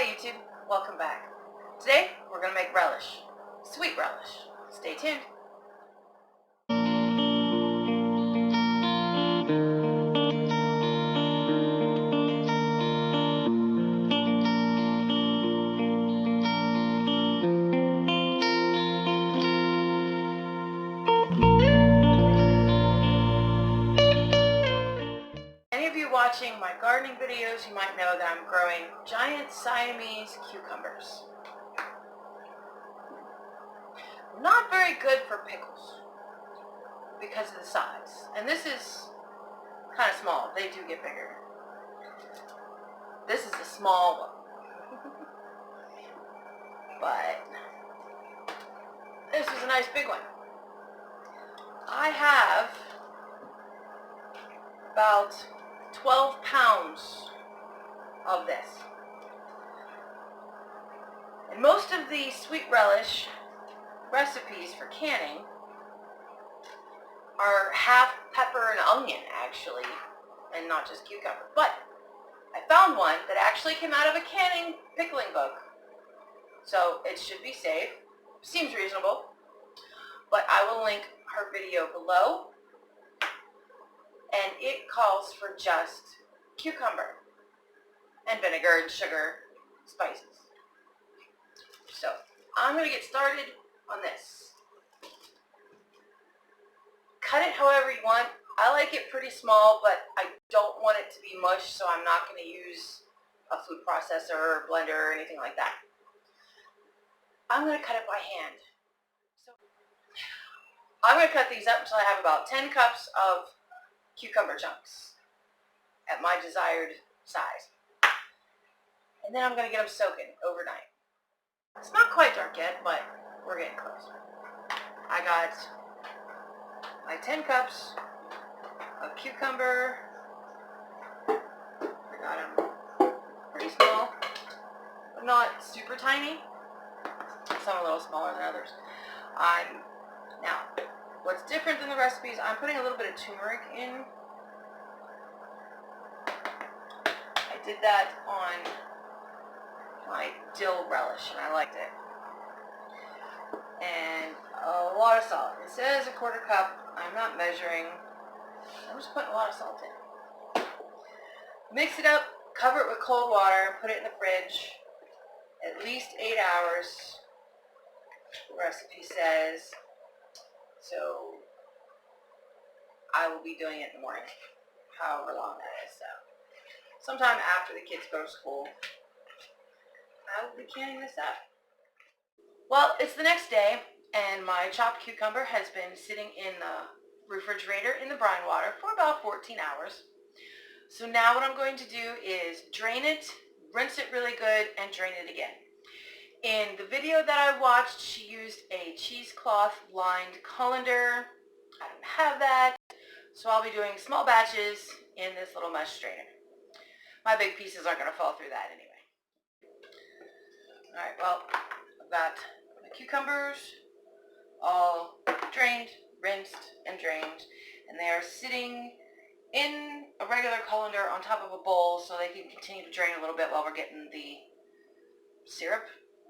Hi YouTube, welcome back. Today we're going to make relish, sweet relish. Stay tuned. Any of you watching my gardening videos, you might know that I'm growing giant Siamese cucumbers. Not very good for pickles because of the size. And this is kind of small. They do get bigger. This is a small one. But this is a nice big one. I have about 12 pounds of this. And most of the sweet relish recipes for canning are half pepper and onion, actually, and not just cucumber. But I found one that actually came out of a canning pickling book, so it should be safe. Seems reasonable, but I will link her video below, and it calls for just cucumber and vinegar and sugar, spices. So I'm going to get started on this. Cut it however you want. I like it pretty small, but I don't want it to be mush, so I'm not going to use a food processor or blender or anything like that. I'm going to cut it by hand. So I'm going to cut these up until I have about 10 cups of cucumber chunks at my desired size. And then I'm going to get them soaking overnight. It's not quite dark yet, but we're getting close. I got my 10 cups of cucumber. I got them pretty small, but not super tiny. Some a little smaller than others. Now, what's different than the recipes, I'm putting a little bit of turmeric in. I did that on my dill relish, and I liked it. And a lot of salt. It says a quarter cup. I'm not measuring. I'm just putting a lot of salt in. Mix it up, cover it with cold water, put it in the fridge at least 8 hours, the recipe says. So I will be doing it in the morning, however long that is. So sometime after the kids go to school, I will be canning this up. Well, it's the next day, and my chopped cucumber has been sitting in the refrigerator in the brine water for about 14 hours. So now what I'm going to do is drain it, rinse it really good, and drain it again. In the video that I watched, she used a cheesecloth lined colander. I don't have that, so I'll be doing small batches in this little mesh strainer. My big pieces aren't going to fall through that anyway. Alright, well, I've got my cucumbers all drained, rinsed, and drained, and they are sitting in a regular colander on top of a bowl so they can continue to drain a little bit while we're getting the syrup,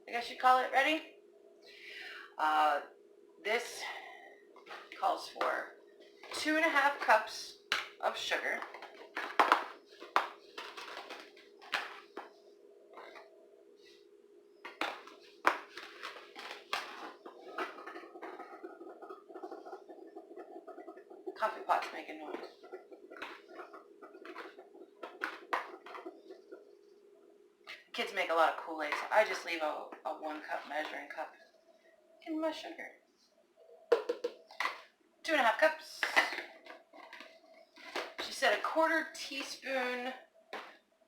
I guess you'd call it, ready. This calls for 2.5 cups of sugar. Coffee pot's making noise. Kids make a lot of Kool-Aid, so I just leave a 1 cup measuring cup in my sugar. 2.5 cups. She said a 1/4 teaspoon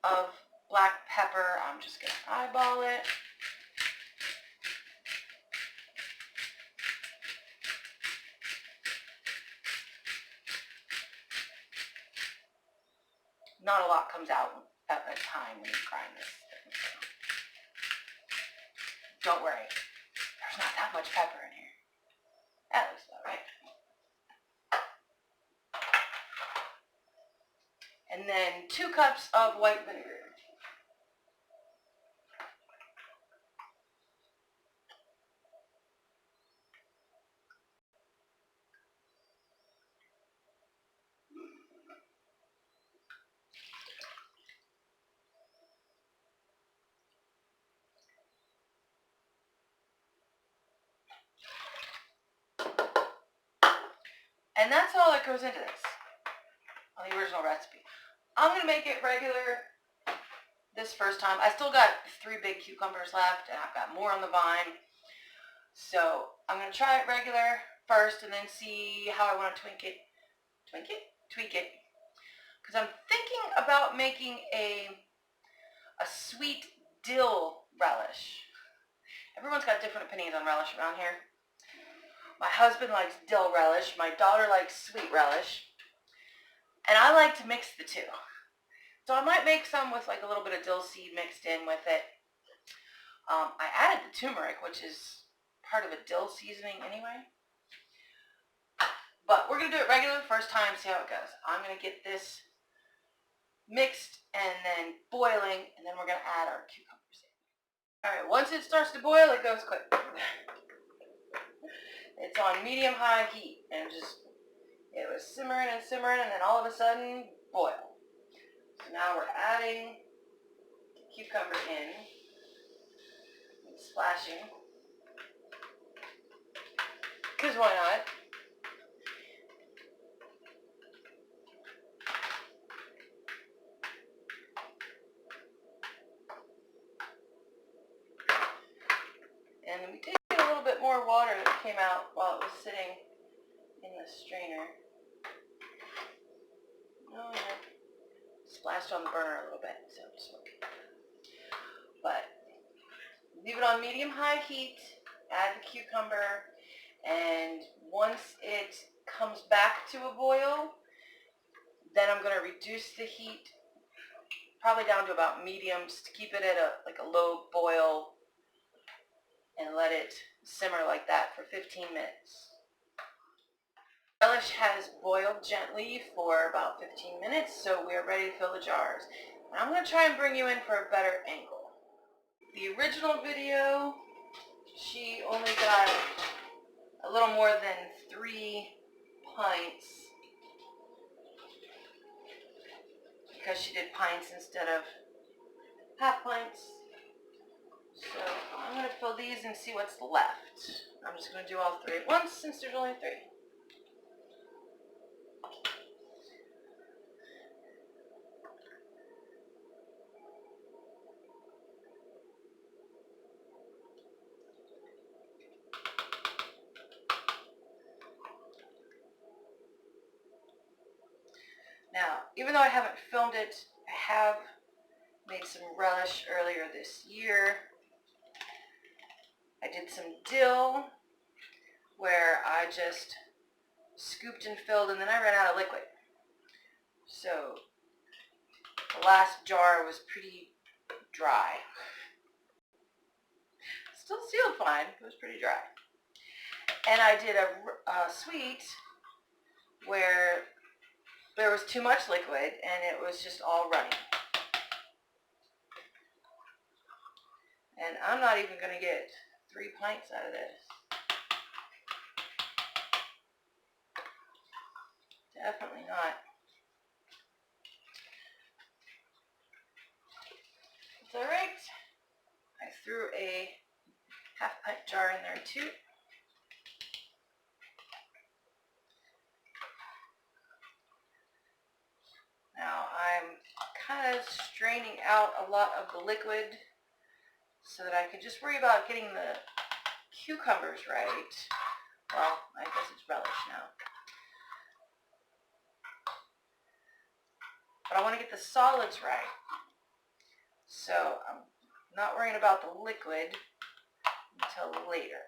of black pepper. I'm just going to eyeball it. Not a lot comes out at a time when you grind this. Don't worry, there's not that much pepper in here. That looks about right. And then 2 cups of white vinegar. And that's all that goes into this on the original recipe. I'm going to make it regular this first time. I still got 3 big cucumbers left, and I've got more on the vine. So I'm going to try it regular first and then see how I want to tweak it. Because I'm thinking about making a sweet dill relish. Everyone's got different opinions on relish around here. My husband likes dill relish. My daughter likes sweet relish. And I like to mix the two. So I might make some with like a little bit of dill seed mixed in with it. I added the turmeric, which is part of a dill seasoning anyway. But we're going to do it regular the first time, see how it goes. I'm going to get this mixed and then boiling, and then we're going to add our cucumbers in. Alright, once it starts to boil, it goes quick. It's on medium-high heat, and it was simmering and simmering, and then all of a sudden, boil. So now we're adding the cucumber in, and splashing, because why not? And then we did get a little bit more water that came out while it was sitting in the strainer. Oh yeah. Splashed on the burner a little bit, so just okay. But leave it on medium-high heat, add the cucumber, and once it comes back to a boil, then I'm going to reduce the heat probably down to about mediums to keep it at a low boil and let it simmer like that for 15 minutes. Relish has boiled gently for about 15 minutes, so we are ready to fill the jars. And I'm going to try and bring you in for a better angle. The original video, she only got a little more than 3 pints because she did pints instead of half pints. So I'm going to fill these and see what's left. I'm just going to do all 3 at once since there's only 3. Now, even though I haven't filmed it, I have made some relish earlier this year. I did some dill where I just scooped and filled, and then I ran out of liquid. So the last jar was pretty dry. Still sealed fine, it was pretty dry. And I did a sweet where there was too much liquid and it was just all running. And I'm not even going to get 3 pints out of this. Definitely not. It's alright. I threw a half pint jar in there too. Now I'm kind of straining out a lot of the liquid so that I can just worry about getting the cucumbers right. Well, I guess it's relish now. But I want to get the solids right. So I'm not worrying about the liquid until later.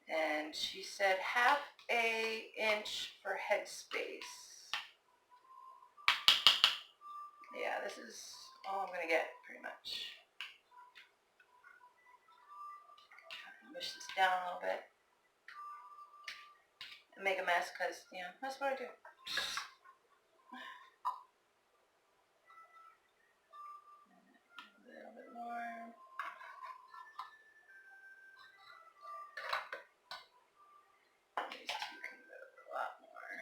And she said ½ inch for headspace. Yeah, this is all I'm going to get, pretty much. Mush this down a little bit. And make a mess, because, you know, that's what I do. A little bit more. These two can go a lot more.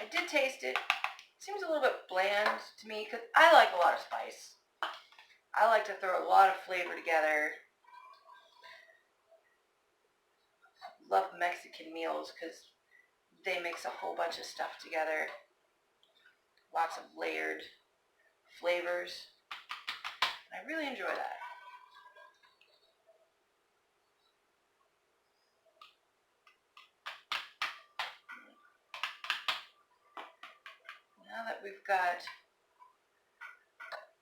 I did taste it. Seems a little bit bland to me because I like a lot of spice. I like to throw a lot of flavor together. Love Mexican meals because they mix a whole bunch of stuff together. Lots of layered flavors. I really enjoy that. Now that we've got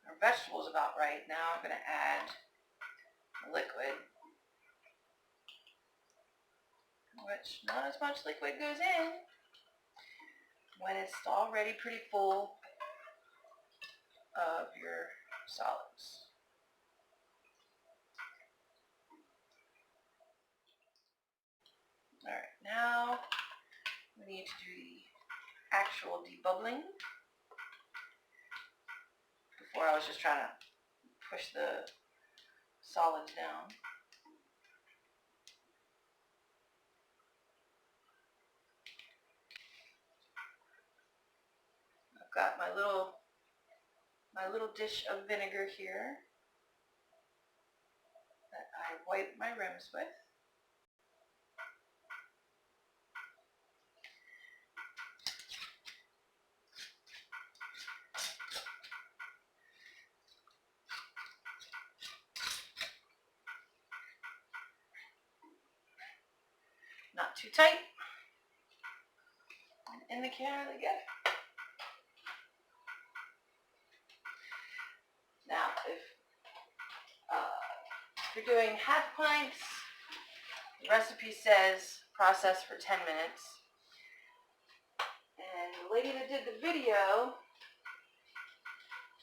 our vegetables about right, now I'm going to add liquid, which not as much liquid goes in when it's already pretty full of your solids. Alright, now we need to do the actual debubbling. Before I was just trying to push the solids down. I've got my little dish of vinegar here that I wipe my rims with. Not too tight. And in the can they get. Now, if you're doing half pints, the recipe says process for 10 minutes. And the lady that did the video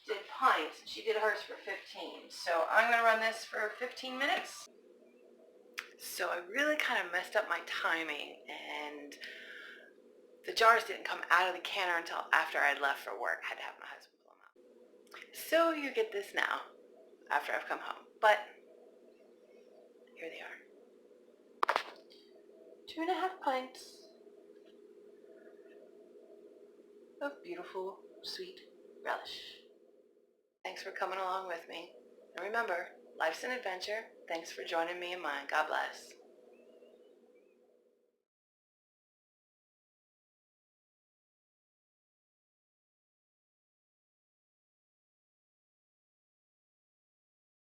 did pints, and she did hers for 15. So I'm going to run this for 15 minutes. So I really kind of messed up my timing, and the jars didn't come out of the canner until after I'd left for work. I had to have my husband pull them out. So you get this now, after I've come home. But here they are. 2.5 pints of beautiful, sweet relish. Thanks for coming along with me. And remember, life's an adventure. Thanks for joining me in mine. God bless.